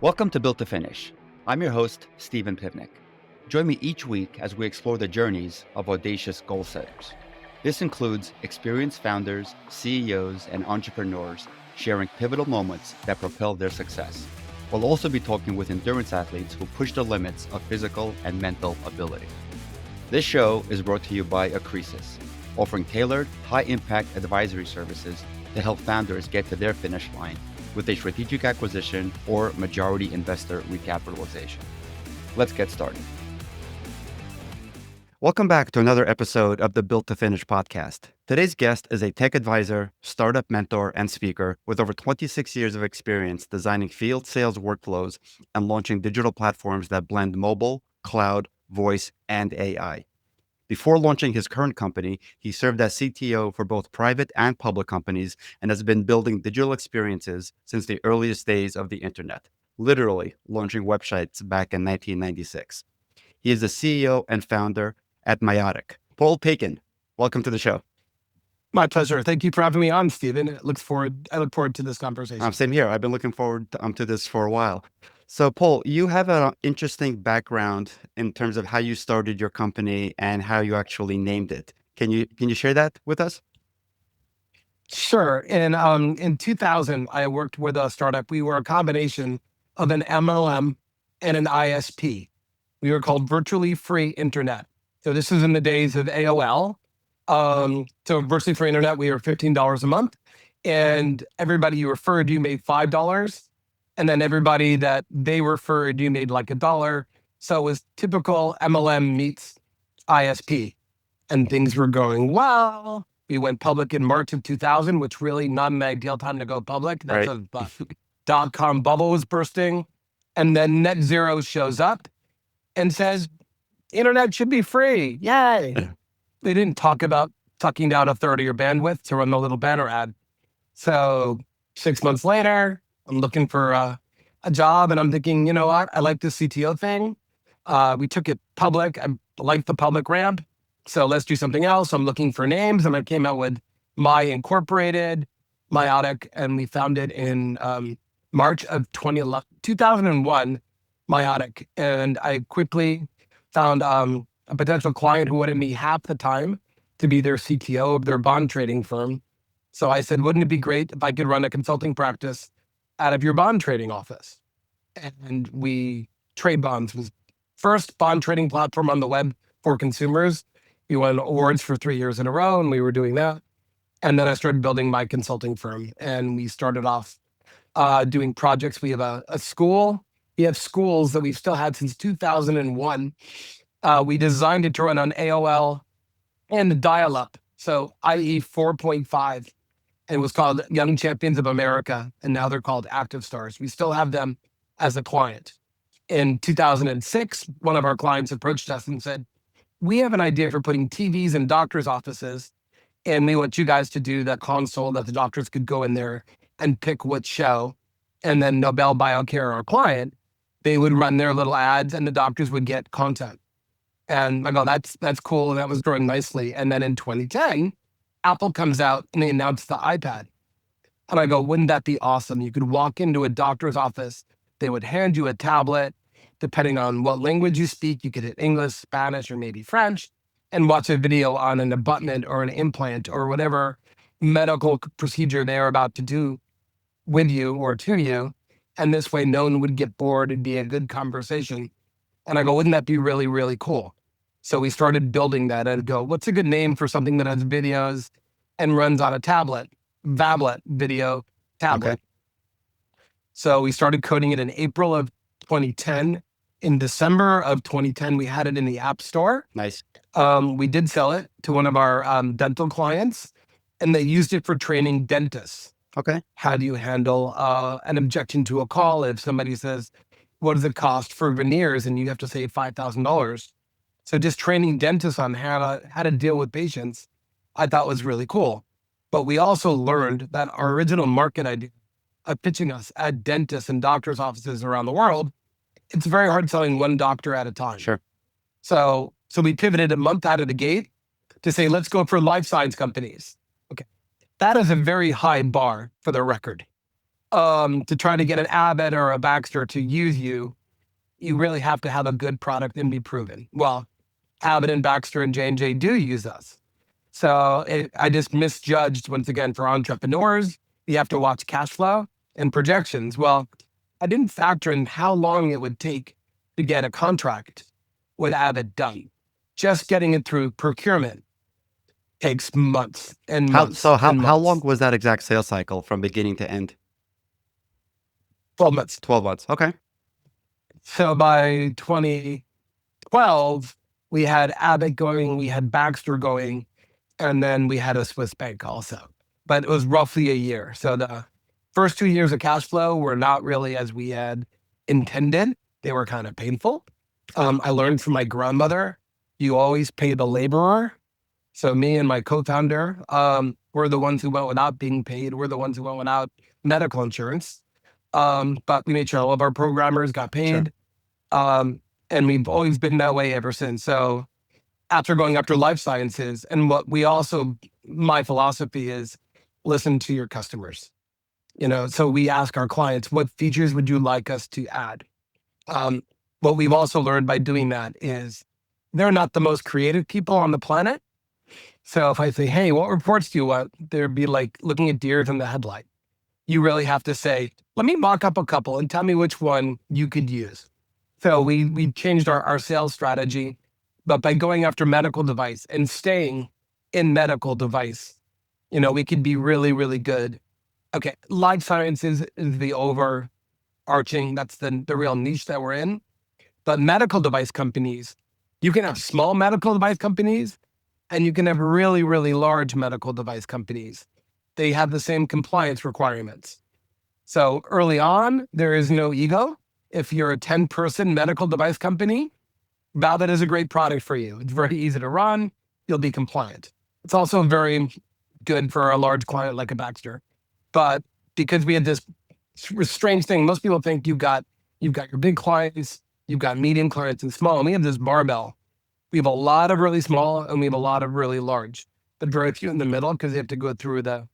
Welcome to Built to Finish. I'm your host, Stephen Pivnik. Join me each week as we explore the journeys of audacious goal setters. This includes experienced founders, CEOs, and entrepreneurs sharing pivotal moments that propel their success. We'll also be talking with endurance athletes who push the limits of physical and mental ability. This show is brought to you by Acresis, offering tailored, high-impact advisory services to help founders get to their finish line with a strategic acquisition or majority investor recapitalization. Let's get started. Welcome back to another episode of the Built to Finish podcast. Today's guest is a tech advisor, startup mentor, and speaker with over 26 years of experience designing field sales workflows and launching digital platforms that blend mobile, cloud, voice, and AI. Before launching his current company, he served as CTO for both private and public companies and has been building digital experiences since the earliest days of the internet, literally launching websites back in 1996. He is the CEO and founder at Meiotic. Paul Pacun, welcome to the show. My pleasure. Thank you for having me on, Stephen. I look forward to this conversation. Same here. I've been looking forward to this for a while. So, Paul, you have an interesting background in terms of how you started your company and how you actually named it. Can you share that with us? Sure. In 2000, I worked with a startup. We were a combination of an MLM and an ISP. We were called Virtually Free Internet. So this is in the days of AOL. So Virtually Free Internet, we were $15 a month, and everybody you referred, you made $5. And then everybody that they referred, you made like $1. So it was typical MLM meets ISP. And things were going well. We went public in March of 2000, which really not an ideal time to go public. That's Right. a dot-com bubble was bursting. And then Net Zero shows up and says, internet should be free. Yay. They didn't talk about tucking down a third of your bandwidth to run the little banner ad. So 6 months later, I'm looking for a job, and I'm thinking, you know what? I like the CTO thing. We took it public. I like the public ramp. So let's do something else. I'm looking for names, and I came out with My Incorporated, Meiotic, and we founded in March of 2001, Meiotic. And I quickly found a potential client who wanted me half the time to be their CTO of their bond trading firm. So I said, wouldn't it be great if I could run a consulting practice out of your bond trading office? And we trade bonds. It was first bond trading platform on the web for consumers. We won awards for 3 years in a row, and we were doing that. And then I started building my consulting firm, and we started off doing projects. We have a school. We have schools that we've still had since 2001. We designed it to run on AOL and dial-up, so i.e. 4.5. And it was called Young Champions of America, and now they're called Active Stars. We still have them as a client. In 2006, one of our clients approached us and said, we have an idea for putting TVs in doctors' offices, and we want you guys to do that console that the doctors could go in there and pick what show. And then Nobel Biocare, our client, they would run their little ads, and the doctors would get content. And I go, that's cool, and that was growing nicely. And then in 2010, Apple comes out and they announced the iPad. And I go, wouldn't that be awesome? You could walk into a doctor's office, they would hand you a tablet, depending on what language you speak, you could hit English, Spanish, or maybe French, and watch a video on an abutment or an implant or whatever medical procedure they're about to do with you or to you. And this way, no one would get bored. It'd be a good conversation. And I go, wouldn't that be really, really cool? So we started building that and go, what's a good name for something that has videos and runs on a tablet? Vablet video tablet. Okay. So we started coding it in April of 2010. In December of 2010, we had it in the App Store. Nice. We did sell it to one of our dental clients, and they used it for training dentists. Okay. How do you handle an objection to a call if somebody says, what does it cost for veneers? And you have to say $5,000. So just training dentists on how to deal with patients, I thought was really cool. But we also learned that our original market idea of pitching us at dentists and doctors' offices around the world, it's very hard selling one doctor at a time. Sure. So we pivoted a month out of the gate to say, let's go for life science companies. Okay. That is a very high bar for the record. to try to get an Abbott or a Baxter to use you, you really have to have a good product and be proven. Well, Abbott and Baxter and J&J do use us. So I just misjudged, once again, for entrepreneurs, you have to watch cash flow and projections. Well, I didn't factor in how long it would take to get a contract with Abbott done. Just getting it through procurement takes months and months and How long months. was that exact sales cycle from beginning to end? 12 months. 12 months. Okay. So by 2012, we had Abbott going, we had Baxter going, and then we had a Swiss bank also. But it was roughly a year. So the first 2 years of cash flow were not really as we had intended. They were kind of painful. I learned from my grandmother, you always pay the laborer. So me and my co-founder were the ones who went without being paid. We're the ones who went without medical insurance. But we made sure all of our programmers got paid. Sure. And we've always been that way ever since. So after going after life sciences, and what we also, my philosophy is listen to your customers. So we ask our clients, what features would you like us to add? What we've also learned by doing that is they're not the most creative people on the planet. So if I say, hey, what reports do you want? There'd be like looking at deers in the headlight. You really have to say, let me mock up a couple and tell me which one you could use. So we changed our sales strategy, but by going after medical device and staying in medical device, we could be really, really good. Okay, life sciences is the overarching, that's the real niche that we're in. But medical device companies, you can have small medical device companies and you can have really, really large medical device companies. They have the same compliance requirements. So early on, there is no ego. If you're a 10-person medical device company, Vablet is a great product for you. It's very easy to run. You'll be compliant. It's also very good for a large client like a Baxter. But because we had this strange thing, most people think you've got your big clients, you've got medium clients and small, and we have this barbell. We have a lot of really small and we have a lot of really large, but very few in the middle because they have to go through the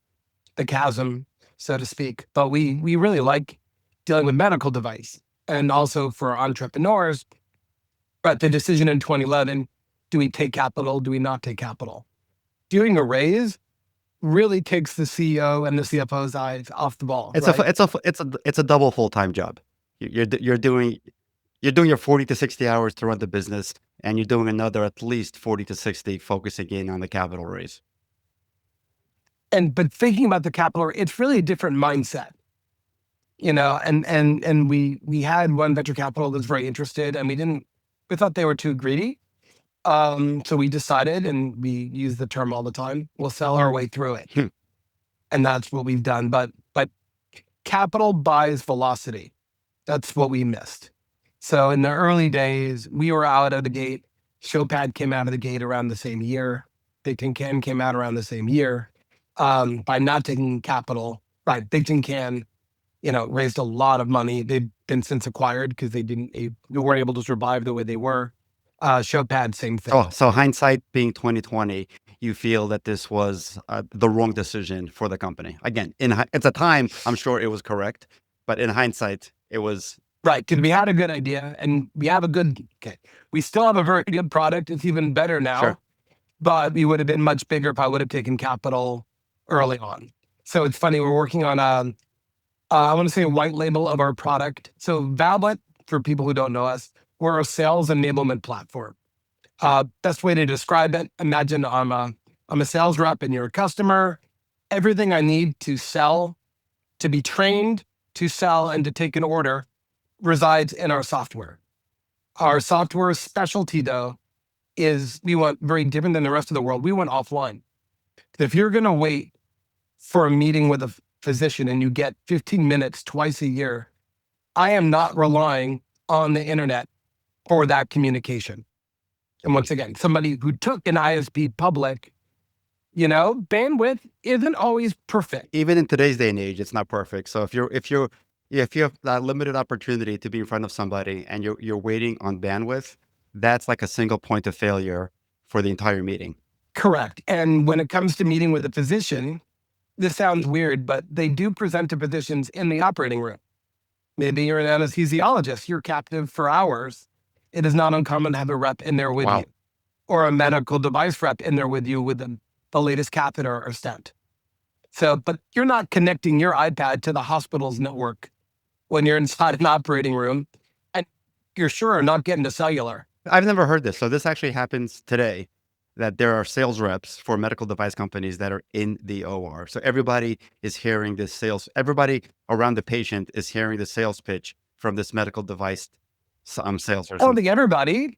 chasm, so to speak. But we really like dealing with medical device and also for entrepreneurs. But the decision in 2011, do we take capital? Do we not take capital? Doing a raise really takes the CEO and the CFO's eyes off the ball. It's a double full-time job. You're doing your 40 to 60 hours to run the business, and you're doing another at least 40 to 60 focusing in on the capital raise. But thinking about the capital, it's really a different mindset. And we had one venture capital that's very interested, and we thought they were too greedy. So we decided, and we use the term all the time, we'll sell our way through it. And that's what we've done. But capital buys velocity. That's what we missed. So in the early days, we were out of the gate. Showpad came out of the gate around the same year. Big Tin Can came out around the same year. By not taking capital, right? Big Tin Can, raised a lot of money. They've been since acquired because they weren't able to survive the way they were. Showpad, same thing. Oh, so hindsight being 2020, you feel that this was the wrong decision for the company. Again, at the time, I'm sure it was correct, but in hindsight, it was right. Because we had a good idea, and we still have a very good product. It's even better now. Sure. But we would have been much bigger if I would have taken capital early on. So it's funny, we're working on I want to say a white label of our product. So Vablet, for people who don't know us, we're a sales enablement platform. Best way to describe it, imagine I'm a sales rep and you're a customer. Everything I need to sell, to be trained to sell and to take an order resides in our software. Our software specialty, though, is we want very different than the rest of the world. We went offline. If you're going to wait for a meeting with a physician and you get 15 minutes twice a year, I am not relying on the internet for that communication. And once again, somebody who took an ISP public, bandwidth isn't always perfect. Even in today's day and age, it's not perfect. So if you have that limited opportunity to be in front of somebody and you're waiting on bandwidth, that's like a single point of failure for the entire meeting. Correct. And when it comes to meeting with a physician, this sounds weird, but they do present to physicians in the operating room. Maybe you're an anesthesiologist, you're captive for hours. It is not uncommon to have a rep in there with Wow. you, or a medical device rep in there with you with the latest catheter or stent. So, but you're not connecting your iPad to the hospital's network when you're inside an operating room, and you're sure not getting to cellular. I've never heard this. So this actually happens today, that there are sales reps for medical device companies that are in the OR. So everybody is hearing this everybody around the patient is hearing the sales pitch from this medical device salesperson. I don't think everybody.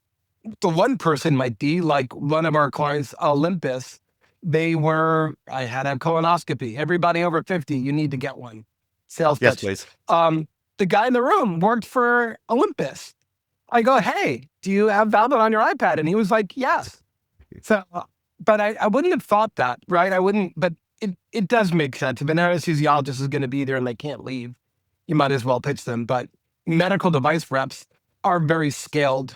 The one person might be like one of our clients, Olympus. I had a colonoscopy. Everybody over 50, you need to get one. Sales Yes, pitch. please. The guy in the room worked for Olympus. I go, hey, do you have Vablet on your iPad? And he was like, yes. So, but I wouldn't have thought that, right? I wouldn't, but it does make sense. If an anesthesiologist is going to be there and they can't leave, you might as well pitch them. But medical device reps are very scaled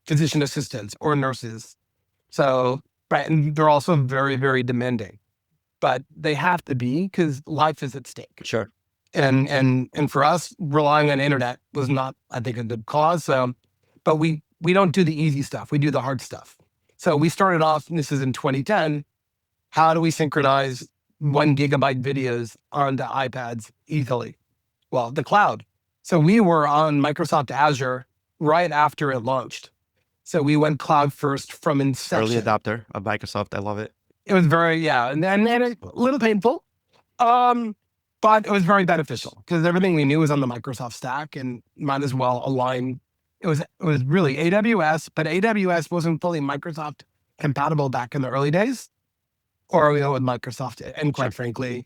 physician assistants or nurses. So, right, and they're also very, very demanding. But they have to be, because life is at stake. Sure. And for us, relying on internet was not, I think, a good cause. So, but we don't do the easy stuff. We do the hard stuff. So we started off, and this is in 2010, how do we synchronize 1 gigabyte videos onto iPads easily? Well, the cloud. So we were on Microsoft Azure right after it launched. So we went cloud first from inception. Early adopter of Microsoft. I love it. It was very, and then a little painful. But it was very beneficial because everything we knew was on the Microsoft stack and might as well align. It was really AWS, but AWS wasn't fully Microsoft compatible back in the early days, or we went with Microsoft. And quite frankly,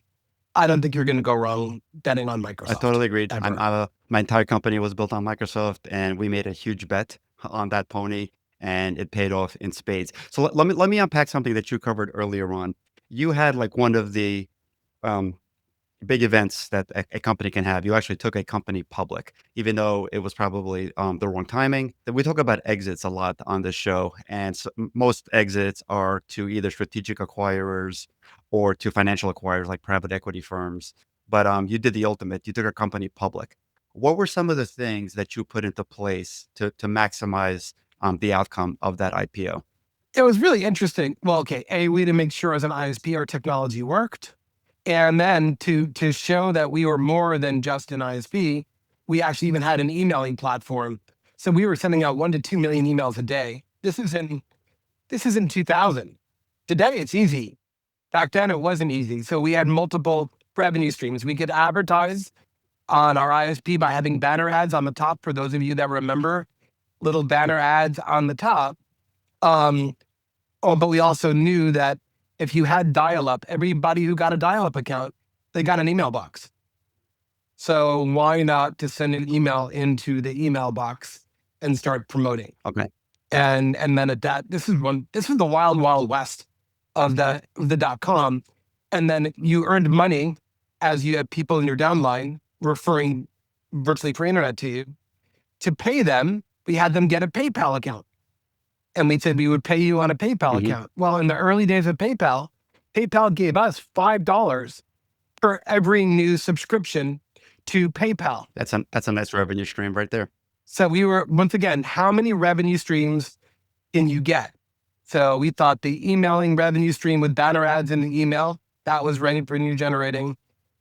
I don't think you're going to go wrong betting on Microsoft. I totally agreed. ever. My entire company was built on Microsoft, and we made a huge bet on that pony, and it paid off in spades. So let me unpack something that you covered earlier on. You had like one of the big events that a company can have. You actually took a company public, even though it was probably the wrong timing. We talk about exits a lot on this show, and so most exits are to either strategic acquirers or to financial acquirers like private equity firms. But you did the ultimate. You took a company public. What were some of the things that you put into place to maximize the outcome of that IPO? It was really interesting. Well, okay, we had to make sure as an ISP our technology worked. And then to show that we were more than just an ISP, we actually even had an emailing platform. So we were sending out 1 to 2 million emails a day. This is in 2000. Today it's easy. Back then it wasn't easy. So we had multiple revenue streams. We could advertise on our ISP by having banner ads on the top. For those of you that remember, little banner ads on the top. But we also knew that if you had dial-up, everybody who got a dial-up account, they got an email box. So why not to send an email into the email box and start promoting? Okay. And then at that, this is the wild, wild west of the .com. And then you earned money as you had people in your downline referring virtually free internet to you. To pay them, we had them get a PayPal account. And we said we would pay you on a PayPal account. Well, in the early days of PayPal gave us $5 for every new subscription to PayPal. That's a nice revenue stream right there. So we were, once again, how many revenue streams can you get? So we thought the emailing revenue stream with banner ads in the email, that was revenue generating.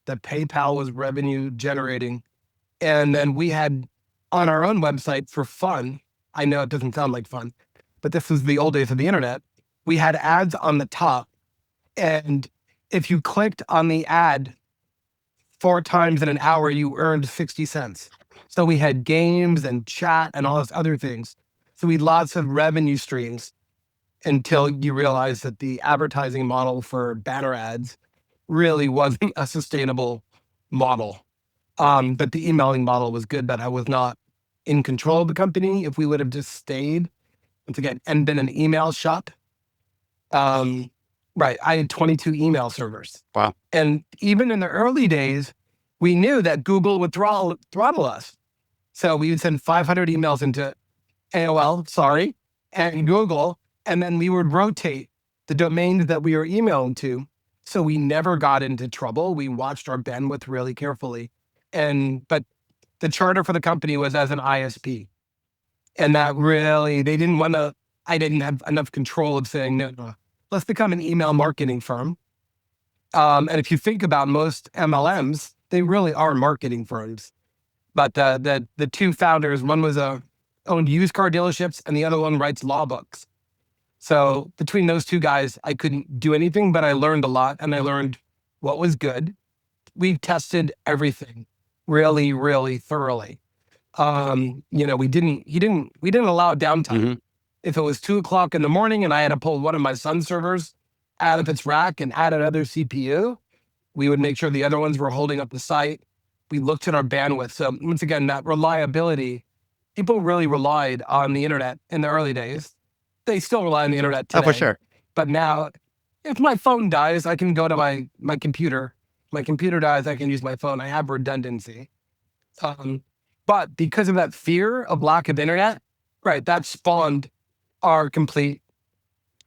The PayPal was revenue generating. And then we had on our own website for fun, I know it doesn't sound like fun, but this was the old days of the internet. We had ads on the top. And if you clicked on the ad 4 times in an hour, you earned 60 cents. So we had games and chat and all those other things. So we had lots of revenue streams until you realize that the advertising model for banner ads really wasn't a sustainable model. But the emailing model was good, but I was not in control of the company. If we would have just stayed, once again, and been an email shop, right, I had 22 email servers. Wow. And even in the early days, we knew that Google would throttle us. So we would send 500 emails into AOL, and Google, and then we would rotate the domains that we were emailing to So we never got into trouble. We watched our bandwidth really carefully. But the charter for the company was as an ISP. And that really, I didn't have enough control of saying, no, let's become an email marketing firm. And if you think about most MLMs, they really are marketing firms. But the two founders, one was owned used car dealerships and the other one writes law books. So between those two guys, I couldn't do anything, but I learned a lot and I learned what was good. We tested everything really, really thoroughly. We didn't allow downtime. If it was 2:00 in the morning and I had to pull one of my son's servers out of its rack and add another CPU, we would make sure the other ones were holding up the site. We looked at our bandwidth. So once again, that reliability, people really relied on the internet in the early days. They still rely on the internet today. Oh, for sure. But now, if my phone dies, I can go to my computer. My computer dies, I can use my phone. I have redundancy. But because of that fear of lack of internet, right, that spawned our complete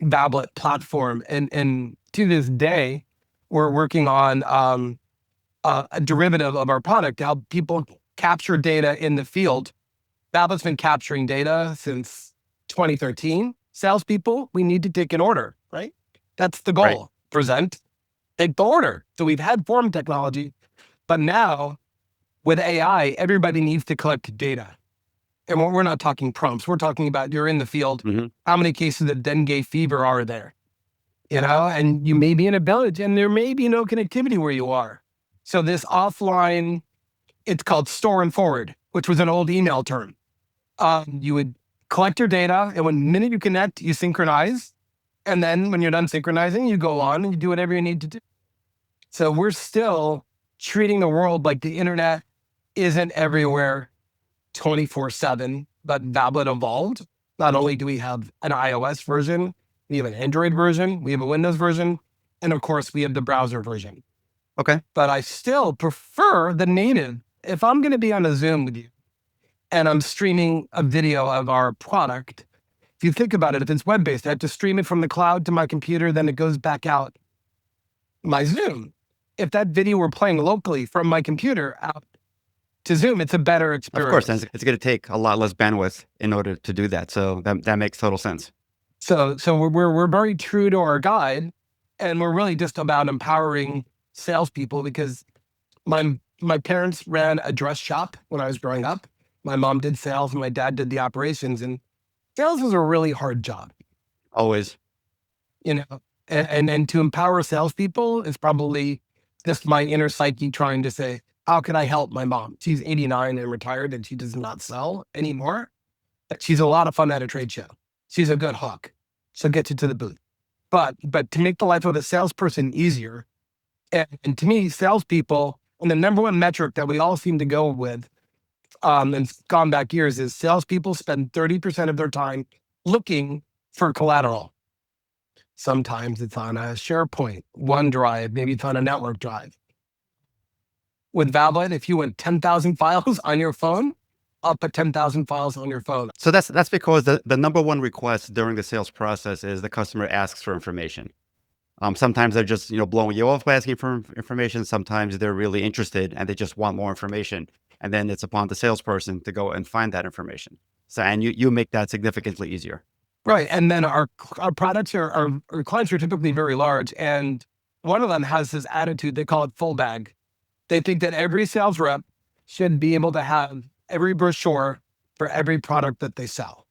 Vablet platform. And to this day, we're working on a derivative of our product to help people capture data in the field. Vablet's been capturing data since 2013. Salespeople, we need to take an order, right? That's the goal. Right. Present, take the order. So we've had form technology, but now with AI, everybody needs to collect data. And we're not talking prompts. We're talking about you're in the field. How many cases of dengue fever are there? And you may be in a village and there may be no connectivity where you are. So this offline, it's called store and forward, which was an old email term. You would collect your data, and when the minute you connect, you synchronize. And then when you're done synchronizing, you go on and you do whatever you need to do. So we're still treating the world like the internet isn't everywhere 24/7, but Vablet evolved. Not only do we have an iOS version, we have an Android version, we have a Windows version, and of course we have the browser version. Okay. But I still prefer the native. If I'm going to be on a Zoom with you and I'm streaming a video of our product, if you think about it, if it's web-based, I have to stream it from the cloud to my computer, then it goes back out my Zoom. If that video were playing locally from my computer out to Zoom, it's a better experience. Of course, and it's going to take a lot less bandwidth in order to do that. So that makes total sense. So we're very true to our guide, and we're really just about empowering salespeople because my parents ran a dress shop when I was growing up. My mom did sales and my dad did the operations, and sales is a really hard job. Always. And to empower salespeople is probably just my inner psyche trying to say, how can I help my mom? She's 89 and retired and she does not sell anymore. But she's a lot of fun at a trade show. She's a good hook. She'll get you to the booth. But to make the life of a salesperson easier, and to me, salespeople, and the number one metric that we all seem to go with, and it's gone back years, is salespeople spend 30% of their time looking for collateral. Sometimes it's on a SharePoint, OneDrive, maybe it's on a network drive. With Vablet, if you want 10,000 files on your phone, I'll put 10,000 files on your phone. So that's because the number one request during the sales process is the customer asks for information. Sometimes they're just blowing you off by asking for information. Sometimes they're really interested and they just want more information. And then it's upon the salesperson to go and find that information. So and you make that significantly easier. Right. And then our products our clients are typically very large. And one of them has this attitude, they call it full bag. They think that every sales rep should be able to have every brochure for every product that they sell.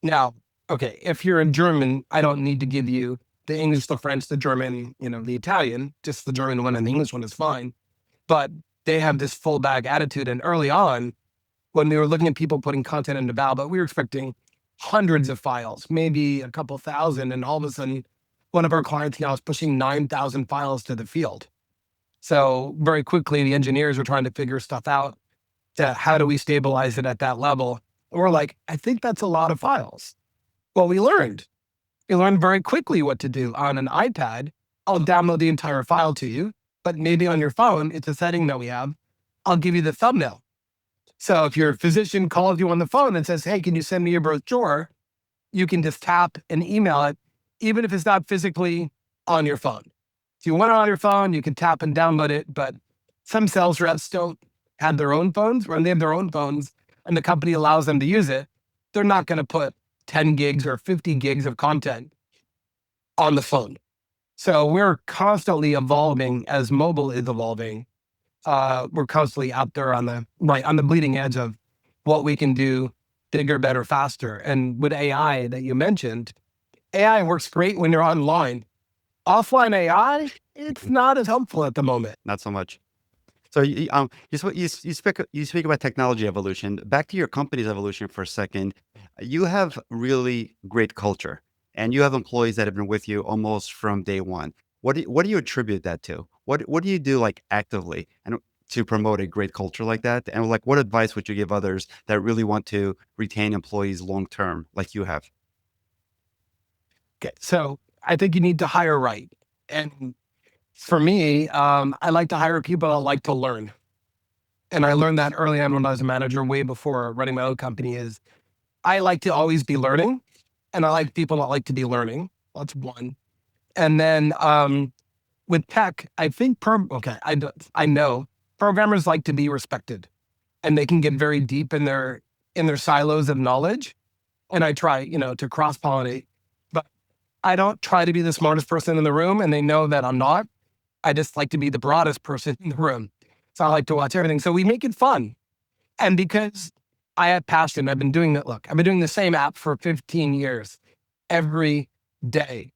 Now, okay, if you're in German, I don't need to give you the English, the French, the German, the Italian, just the German one and the English one is fine. But they have this full bag attitude. And early on, when we were looking at people putting content into Vablet, we were expecting hundreds of files, maybe a couple thousand. And all of a sudden, one of our clients now is pushing 9,000 files to the field. So very quickly, the engineers were trying to figure stuff out. How do we stabilize it at that level? And we're like, I think that's a lot of files. Well, we learned very quickly what to do. On an iPad, I'll download the entire file to you, but maybe on your phone, it's a setting that we have. I'll give you the thumbnail. So if your physician calls you on the phone and says, hey, can you send me your brochure? You can just tap and email it, even if it's not physically on your phone. If you want it on your phone, you can tap and download it, but some sales reps don't have their own phones. When they have their own phones and the company allows them to use it, they're not going to put 10 gigs or 50 gigs of content on the phone. So we're constantly evolving as mobile is evolving. We're constantly out there on the bleeding edge of what we can do bigger, better, faster. And with AI that you mentioned, AI works great when you're online. Offline AI, it's not as helpful at the moment. Not so much. So you speak about technology evolution. Back to your company's evolution for a second. You have really great culture, and you have employees that have been with you almost from day one. What do you attribute that to? What do you do like actively and to promote a great culture like that? And like, what advice would you give others that really want to retain employees long term, like you have? Okay, so I think you need to hire right. And for me, I like to hire people that like to learn. And I learned that early on when I was a manager, way before running my own company, is I like to always be learning. And I like people that like to be learning. That's one. And then with tech, I think, I know programmers like to be respected, and they can get very deep in their silos of knowledge. And I try, to cross pollinate, but I don't try to be the smartest person in the room, and they know that I'm not. I just like to be the broadest person in the room. So I like to watch everything. So we make it fun. And because I have passion, I've been doing the same app for 15 years every day.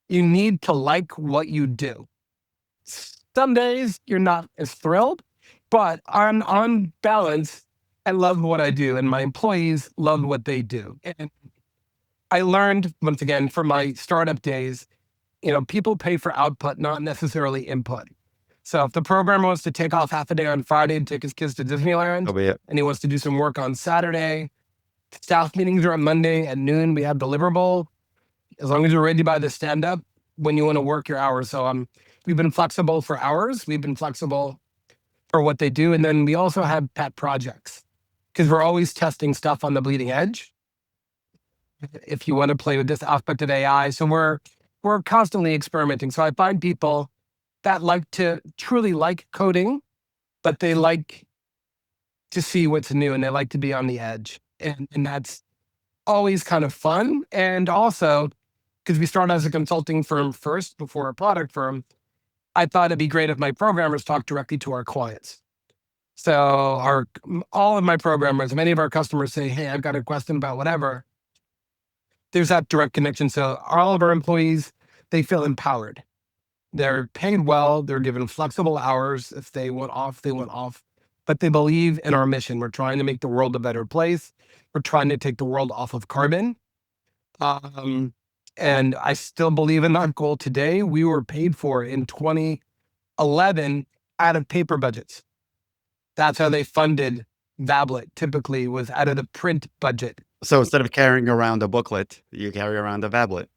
You need to like what you do. Some days you're not as thrilled, but on balance, I love what I do, and my employees love what they do. And I learned, once again, from my startup days, people pay for output, not necessarily input. So if the programmer wants to take off half a day on Friday and take his kids to Disneyland, Oh, yeah. and he wants to do some work on Saturday, staff meetings are on Monday at noon. We have deliverable. As long as you're ready by the stand-up, when you want to work your hours. So we've been flexible for hours. We've been flexible for what they do. And then we also have pet projects, because we're always testing stuff on the bleeding edge, if you want to play with this aspect of AI. So we're constantly experimenting. So I find people that truly like coding, but they like to see what's new, and they like to be on the edge. And that's always kind of fun. And also, because we started as a consulting firm first before a product firm, I thought it'd be great if my programmers talked directly to our clients. So all of my programmers, many of our customers say, hey, I've got a question about whatever. There's that direct connection. So all of our employees, they feel empowered. They're paid well. They're given flexible hours. If they want off, they want off. But they believe in our mission. We're trying to make the world a better place. We're trying to take the world off of carbon. And I still believe in that goal today. We were paid for in 2011 out of paper budgets. That's how they funded Vablet, typically was out of the print budget. So instead of carrying around a booklet, you carry around a Vablet.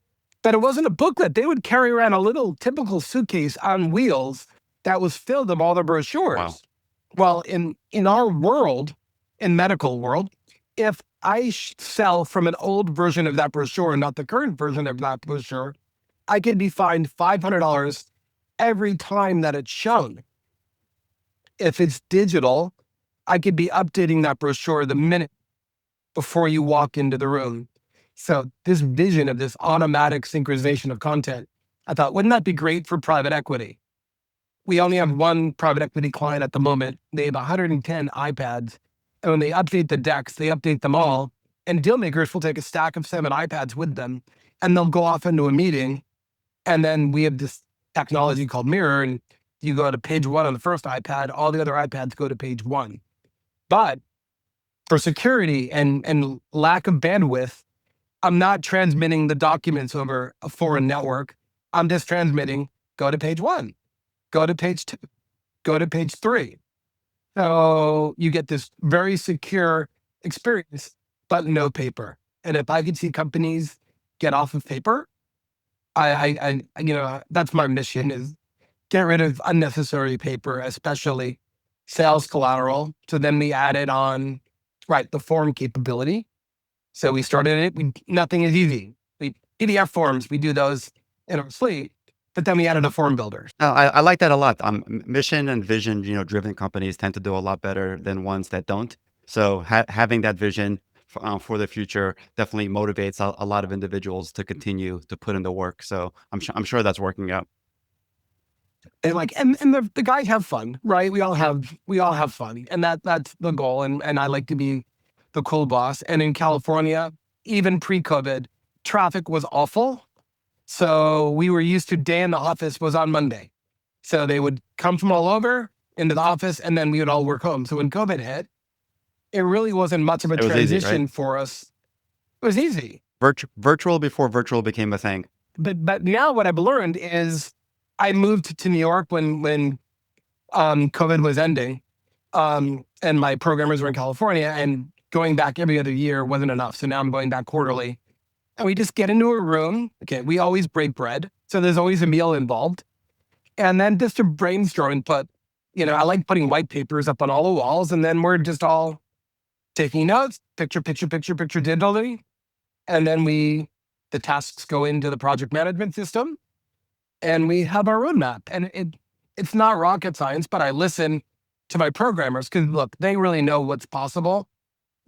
But it wasn't a booklet. They would carry around a little typical suitcase on wheels that was filled with all the brochures. Wow. Well, in our world, in medical world, if I sell from an old version of that brochure, not the current version of that brochure, I could be fined $500 every time that it's shown. If it's digital, I could be updating that brochure the minute before you walk into the room. So this vision of this automatic synchronization of content, I thought, wouldn't that be great for private equity? We only have one private equity client at the moment. They have 110 iPads. And when they update the decks, they update them all. And deal makers will take a stack of 7 iPads with them, and they'll go off into a meeting. And then we have this technology called Mirror, and you go to page 1 on the first iPad, all the other iPads go to page 1. But for security and lack of bandwidth, I'm not transmitting the documents over a foreign network. I'm just transmitting, go to page 1, go to page 2, go to page 3. So you get this very secure experience, but no paper. And if I could see companies get off of paper, I that's my mission, is get rid of unnecessary paper, especially sales collateral. So then we added on, the form capability. So we started it. Nothing is easy. PDF forms, we do those in our sleep. but then we added a form builder. No, I like that a lot. Mission and vision, driven companies tend to do a lot better than ones that don't. So having that vision for the future definitely motivates a lot of individuals to continue to put in the work. So I'm sure that's working out. And the guys have fun, right? We all have fun, and that's the goal. And I like to be the cool boss. And in California, even pre-COVID, traffic was awful. So we were used to day in the office was on Monday. So they would come from all over into the office, and then we would all work home. So when COVID hit, it really wasn't much of a It was easy, transition right? for us. It was easy. Virtual before virtual became a thing. But now what I've learned is I moved to New York when COVID was ending, and my programmers were in California, and going back every other year wasn't enough. So now I'm going back quarterly, and we just get into a room. Okay, we always break bread, so there's always a meal involved, and then just to brainstorm. But I like putting white papers up on all the walls, and then we're just all taking notes, picture digitally, and then the tasks go into the project management system, and we have our roadmap. And it's not rocket science, but I listen to my programmers because look, they really know what's possible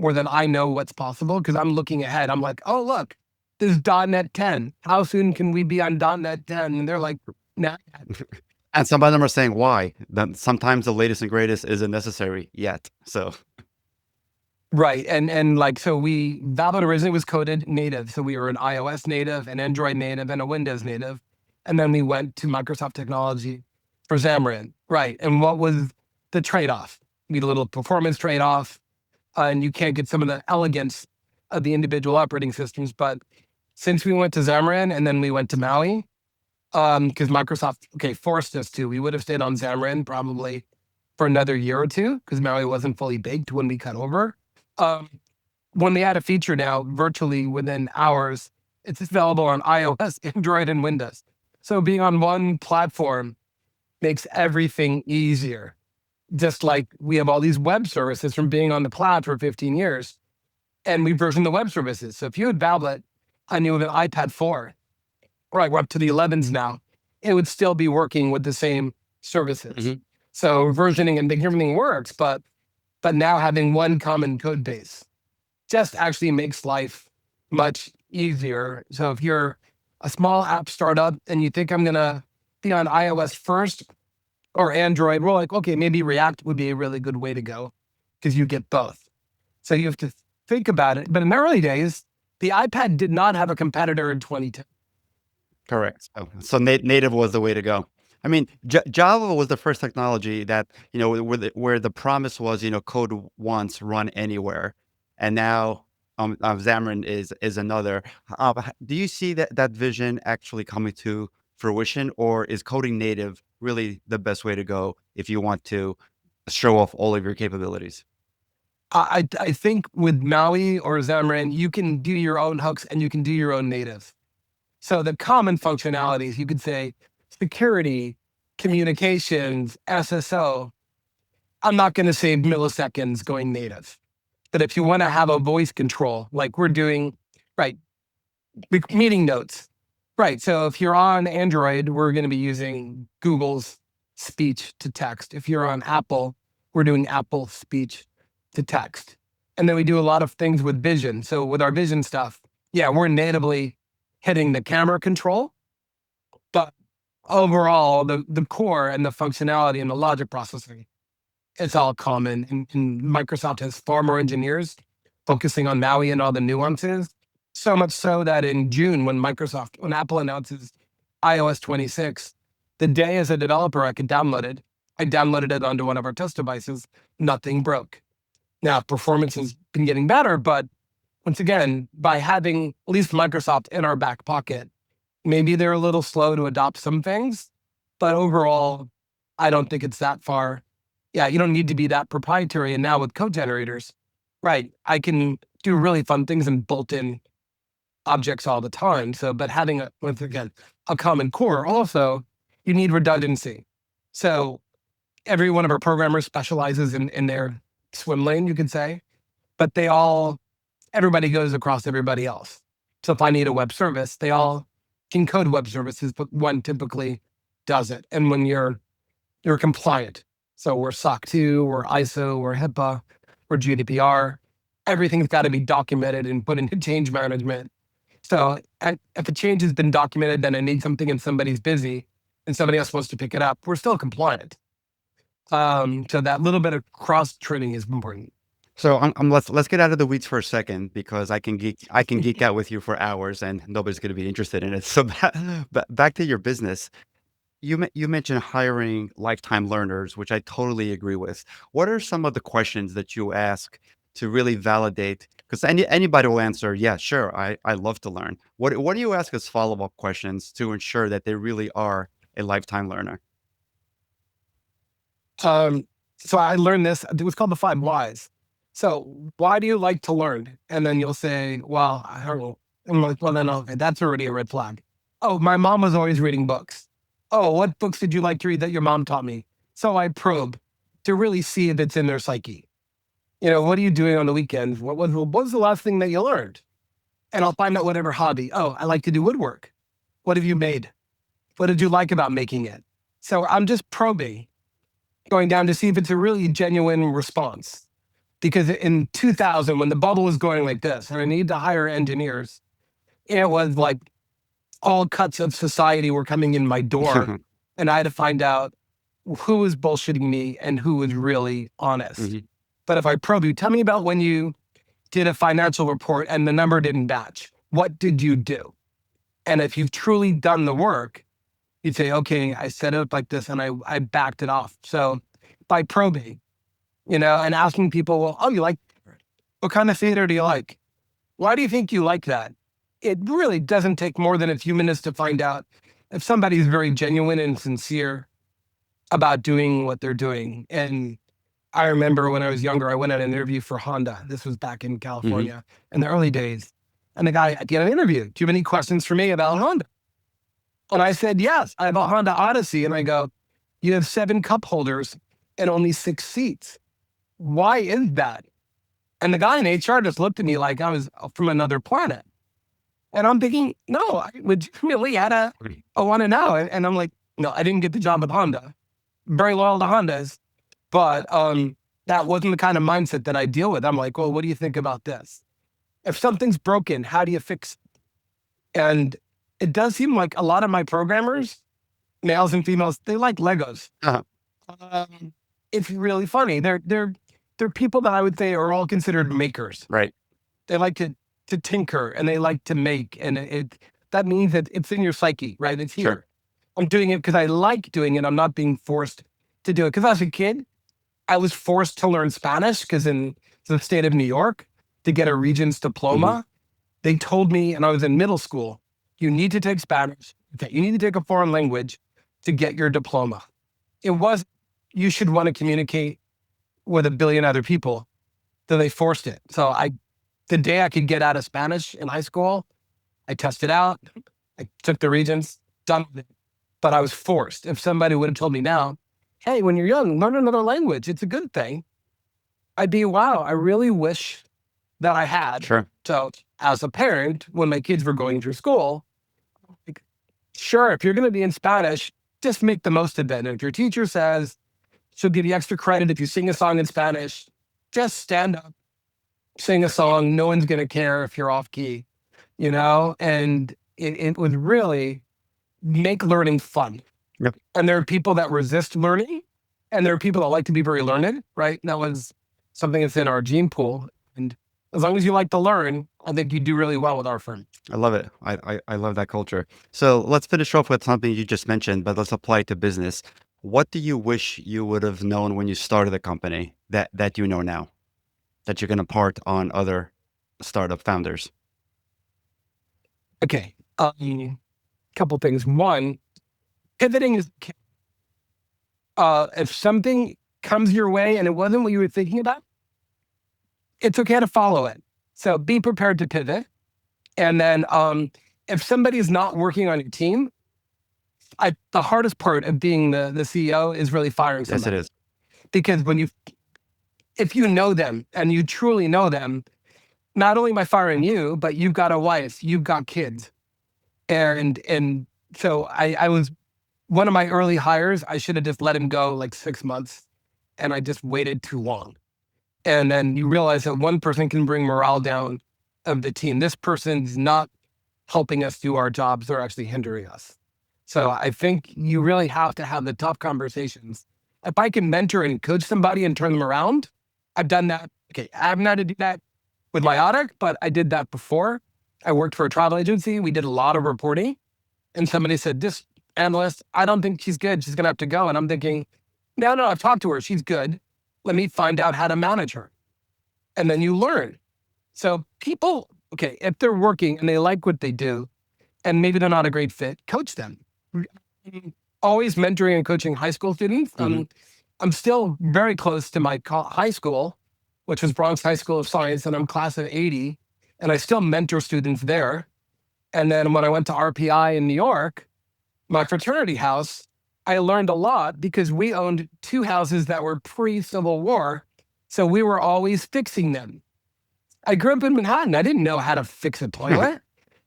more than I know what's possible because I'm looking ahead. I'm like, oh look, this is .NET 10. How soon can we be on .NET 10? And they're like, nah. And some of them are saying why. That sometimes the latest and greatest isn't necessary yet. So Right. And like, so Vablet originally was coded native. So we were an iOS native, an Android native, and a Windows native. And then we went to Microsoft technology for Xamarin. Right. And what was the trade-off? We had a little performance trade-off, and you can't get some of the elegance of the individual operating systems. But since we went to Xamarin and then we went to Maui, because Microsoft, forced us to, we would have stayed on Xamarin probably for another year or two because Maui wasn't fully baked when we cut over. When they add a feature now, virtually within hours, it's available on iOS, Android, and Windows. So being on one platform makes everything easier. Just like we have all these web services from being on the cloud for 15 years, and we version the web services. So if you had Vablet and you have an iPad 4, right, we're up to the 11s now, it would still be working with the same services. Mhm. So versioning and everything works, but now having one common code base just actually makes life much easier. So if you're a small app startup and you think I'm going to be on iOS first or Android, we're like, okay, maybe React would be a really good way to go because you get both. So you have to think about it. But in the early days, the iPad did not have a competitor in 2010. Correct. So native was the way to go. I mean, Java was the first technology that, where the promise was, code once, run anywhere. And now Xamarin is another. Do you see that vision actually coming to fruition, or is coding native really the best way to go if you want to show off all of your capabilities? I think with Maui or Xamarin, you can do your own hooks and you can do your own native. So the common functionalities, you could say security, communications, SSO. I'm not going to say milliseconds going native. But if you want to have a voice control, like we're doing, right, meeting notes, right? So if you're on Android, we're going to be using Google's speech to text. If you're on Apple, we're doing Apple speech to text. And then we do a lot of things with vision. So with our vision stuff, yeah, we're natively hitting the camera control, but overall, the core and the functionality and the logic processing, it's all common. And Microsoft has far more engineers focusing on Maui and all the nuances. So much so that in June, when Apple announces iOS 26, the day as a developer I downloaded it onto one of our test devices, nothing broke. Now, performance has been getting better, but once again, by having at least Microsoft in our back pocket, maybe they're a little slow to adopt some things, but overall, I don't think it's that far. Yeah, you don't need to be that proprietary. And now with code generators, right, I can do really fun things and bolt in objects all the time. So, but having once again, a common core, also, you need redundancy. So every one of our programmers specializes in their swim lane, you could say, but everybody goes across everybody else. So if I need a web service, they all in code web services, but one typically does it. And when you're compliant, so we're SOC 2, we're ISO, we're HIPAA, we're GDPR, everything's got to be documented and put into change management. So if a change has been documented, then I need something and somebody's busy and somebody else wants to pick it up, we're still compliant. So that little bit of cross training is important. So let's get out of the weeds for a second, because I can geek out with you for hours and nobody's going to be interested in it. So back to your business. You mentioned hiring lifetime learners, which I totally agree with. What are some of the questions that you ask to really validate? Because anybody will answer, yeah, sure, I love to learn. What do you ask as follow-up questions to ensure that they really are a lifetime learner? So I learned this. It was called the 5 whys. So why do you like to learn? And then you'll say, well, I don't know. I'm like, well, then okay, that's already a red flag. Oh, my mom was always reading books. Oh, what books did you like to read that your mom taught me? So I probe to really see if it's in their psyche. What are you doing on the weekends? What was the last thing that you learned? And I'll find out whatever hobby. Oh, I like to do woodwork. What have you made? What did you like about making it? So I'm just probing, going down to see if it's a really genuine response. Because in 2000, when the bubble was going like this, and I needed to hire engineers, it was like all cuts of society were coming in my door, and I had to find out who was bullshitting me and who was really honest. Mm-hmm. But if I probe you, tell me about when you did a financial report and the number didn't match. What did you do? And if you've truly done the work, you'd say, okay, I set it up like this and I backed it off. So by probing, and asking people, well, oh, you like, what kind of theater do you like? Why do you think you like that? It really doesn't take more than a few minutes to find out if somebody's very genuine and sincere about doing what they're doing. And I remember when I was younger, I went on an interview for Honda. This was back in California in the early days. And the guy at the end of the interview, do you have any questions for me about Honda? And I said, yes, I have a Honda Odyssey. And I go, you have 7 cup holders and only 6 seats. Why is that? And the guy in HR just looked at me like I was from another planet. And I'm thinking, no, I legitimately had I want to know. And I'm like, no, I didn't get the job with Honda. Very loyal to Hondas. But that wasn't the kind of mindset that I deal with. I'm like, well, what do you think about this? If something's broken, how do you fix it? And it does seem like a lot of my programmers, males and females, they like Legos. It's really funny. They're people that I would say are all considered makers. Right. They like to tinker and they like to make. And that means that it's in your psyche, right? It's here. Sure. I'm doing it because I like doing it. I'm not being forced to do it. Because as a kid, I was forced to learn Spanish because in the state of New York, to get a Regents diploma, they told me, and I was in middle school, you need to take Spanish. Okay, you need to take a foreign language to get your diploma. It was, you should want to communicate with 1 billion other people. So they forced it. So the day I could get out of Spanish in high school, I tested out. I took the Regents, done with it. But I was forced. If somebody would have told me now, hey, when you're young, learn another language. It's a good thing. I'd be, wow, I really wish that I had. Sure. So as a parent, when my kids were going through school, like, sure, if you're going to be in Spanish, just make the most of it. And if your teacher says she'll give you extra credit if you sing a song in Spanish, just stand up, sing a song. No one's going to care if you're off key, And it would really make learning fun. Yep. And there are people that resist learning, and there are people that like to be very learned, right? That was something that's in our gene pool. And as long as you like to learn, I think you do really well with our firm. I love it. I love that culture. So let's finish off with something you just mentioned, but let's apply it to business. What do you wish you would have known when you started the company that you know now, that you're going to impart on other startup founders? Okay. Couple things. One, pivoting is, if something comes your way and it wasn't what you were thinking about, it's okay to follow it. So be prepared to pivot. And then if somebody is not working on your team, the hardest part of being the CEO is really firing somebody. Yes, it is. Because if you know them and you truly know them, not only am I firing you, but you've got a wife, you've got kids. And so I was one of my early hires. I should have just let him go like 6 months, and I just waited too long. And then you realize that one person can bring morale down of the team. This person's not helping us do our jobs; they're actually hindering us. So I think you really have to have the tough conversations. If I can mentor and coach somebody and turn them around, I've done that. Okay, I haven't had to do that with Meiotic, but I did that before. I worked for a travel agency. We did a lot of reporting, and somebody said, "This analyst, I don't think she's good. She's gonna have to go." And I'm thinking, no, I've talked to her. She's good. Let me find out how to manage her. And then you learn. So people, okay, if they're working and they like what they do, and maybe they're not a great fit, coach them. Always mentoring and coaching high school students. I'm still very close to my high school, which was Bronx High School of Science, and I'm class of 80, and I still mentor students there. And then when I went to RPI in New York, my fraternity house, I learned a lot because we owned 2 houses that were pre-Civil War. So we were always fixing them. I grew up in Manhattan. I didn't know how to fix a toilet.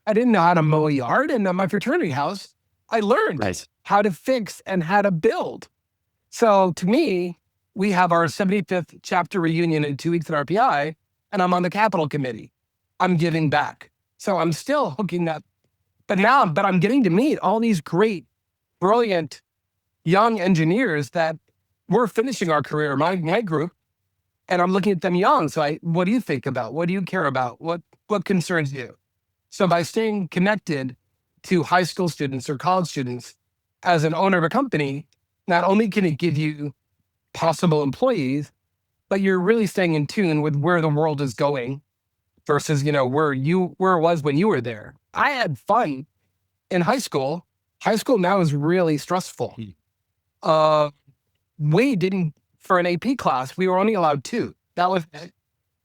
I didn't know how to mow a yard. And at my fraternity house, I learned how to fix and how to build. So to me, we have our 75th chapter reunion in 2 weeks at RPI, and I'm on the Capital Committee. I'm giving back. So I'm still hooking up. But I'm getting to meet all these great, brilliant, young engineers that we're finishing our career, my group, and I'm looking at them young. So what do you think about? What do you care about? What concerns you? So by staying connected to high school students or college students as an owner of a company, not only can it give you possible employees, but you're really staying in tune with where the world is going versus, where it was when you were there. I had fun in high school. High school now is really stressful. We didn't, for an AP class, we were only allowed 2. That was it.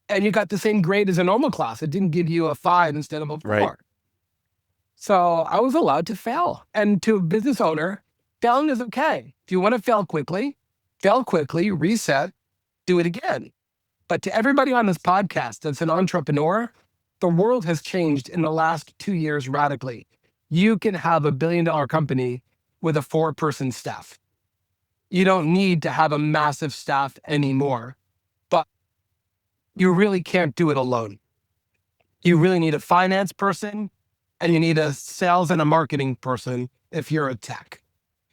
And you got the same grade as a normal class. It didn't give you a 5 instead of a 4. Right. So I was allowed to fail. And to a business owner, failing is okay. If you want to fail quickly, reset, do it again. But to everybody on this podcast that's an entrepreneur, the world has changed in the last 2 years radically. You can have a $1 billion company with a 4-person staff. You don't need to have a massive staff anymore, but you really can't do it alone. You really need a finance person, and you need a sales and a marketing person if you're a tech.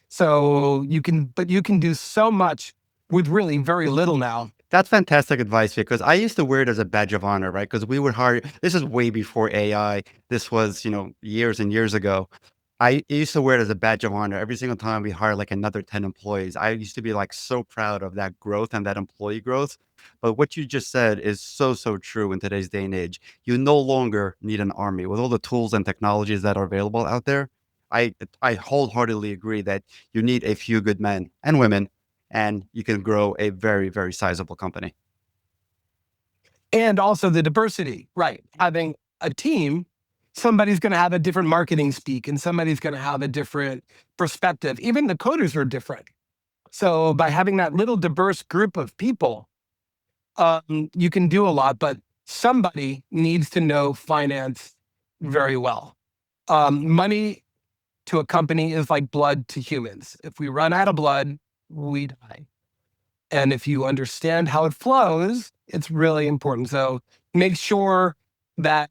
So you can do so much with really very little now. That's fantastic advice, because I used to wear it as a badge of honor, right? Because we would hire, this is way before AI. This was, years and years ago. I used to wear it as a badge of honor. Every single time we hire like another 10 employees, I used to be like so proud of that growth and that employee growth. But what you just said is so, so true in today's day and age. You no longer need an army with all the tools and technologies that are available out there. I wholeheartedly agree that you need a few good men and women, and you can grow a very, very sizable company. And also the diversity, right? Having a team, somebody's going to have a different marketing speak, and somebody's going to have a different perspective. Even the coders are different. So by having that little diverse group of people, you can do a lot, but somebody needs to know finance very well. Money to a company is like blood to humans. If we run out of blood, we die. And if you understand how it flows, it's really important. So make sure that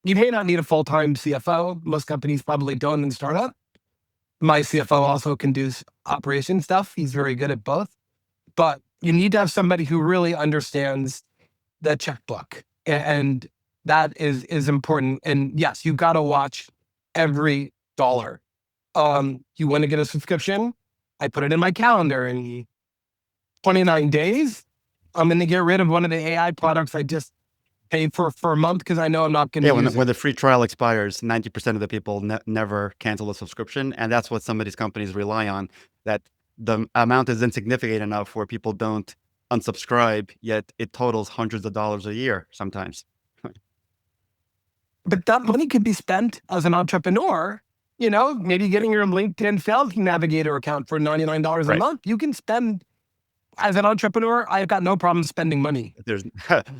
you may not need a full-time CFO. Most companies probably don't in startup. My CFO also can do operation stuff. He's very good at both. But you need to have somebody who really understands the checkbook. And that is important. And yes, you got to watch every dollar. You want to get a subscription? I put it in my calendar, and 29 days, I'm going to get rid of one of the AI products I just paid for a month because I know I'm not going to use it. When the free trial expires, 90% of the people never cancel a subscription. And that's what some of these companies rely on, that the amount is insignificant enough where people don't unsubscribe, yet it totals hundreds of dollars a year sometimes. But that money could be spent as an entrepreneur, maybe getting your LinkedIn Sales Navigator account for $99 a month. You can spend as an entrepreneur, I've got no problem spending money. There's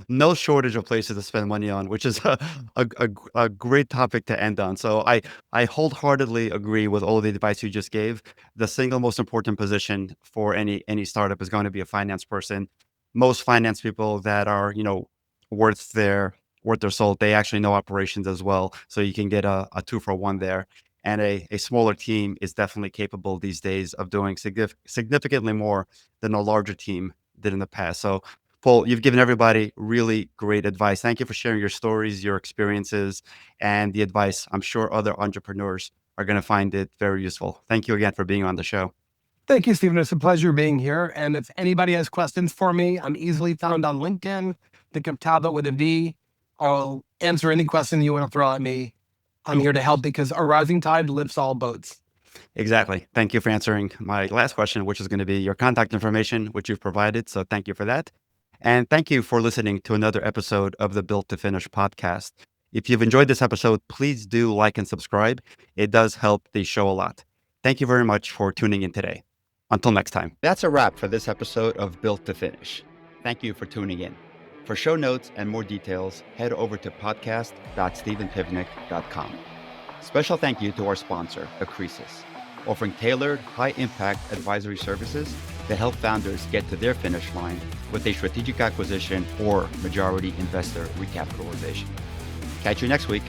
no shortage of places to spend money on, which is a great topic to end on. So I wholeheartedly agree with all the advice you just gave. The single most important position for any startup is going to be a finance person. Most finance people that are, worth their salt, they actually know operations as well. So you can get a 2-for-1 there. And a smaller team is definitely capable these days of doing significantly more than a larger team did in the past. So, Paul, you've given everybody really great advice. Thank you for sharing your stories, your experiences, and the advice. I'm sure other entrepreneurs are going to find it very useful. Thank you again for being on the show. Thank you, Stephen. It's a pleasure being here. And if anybody has questions for me, I'm easily found on LinkedIn. Think of Tablet with a V. I'll answer any question you want to throw at me. I'm here to help because a rising tide lifts all boats. Exactly. Thank you for answering my last question, which is going to be your contact information, which you've provided. So thank you for that. And thank you for listening to another episode of the Built to Finish podcast. If you've enjoyed this episode, please do like and subscribe. It does help the show a lot. Thank you very much for tuning in today. Until next time. That's a wrap for this episode of Built to Finish. Thank you for tuning in. For show notes and more details, head over to podcast.stephenpivnik.com. Special thank you to our sponsor, Accresis, offering tailored, high-impact advisory services that help founders get to their finish line with a strategic acquisition or majority investor recapitalization. Catch you next week.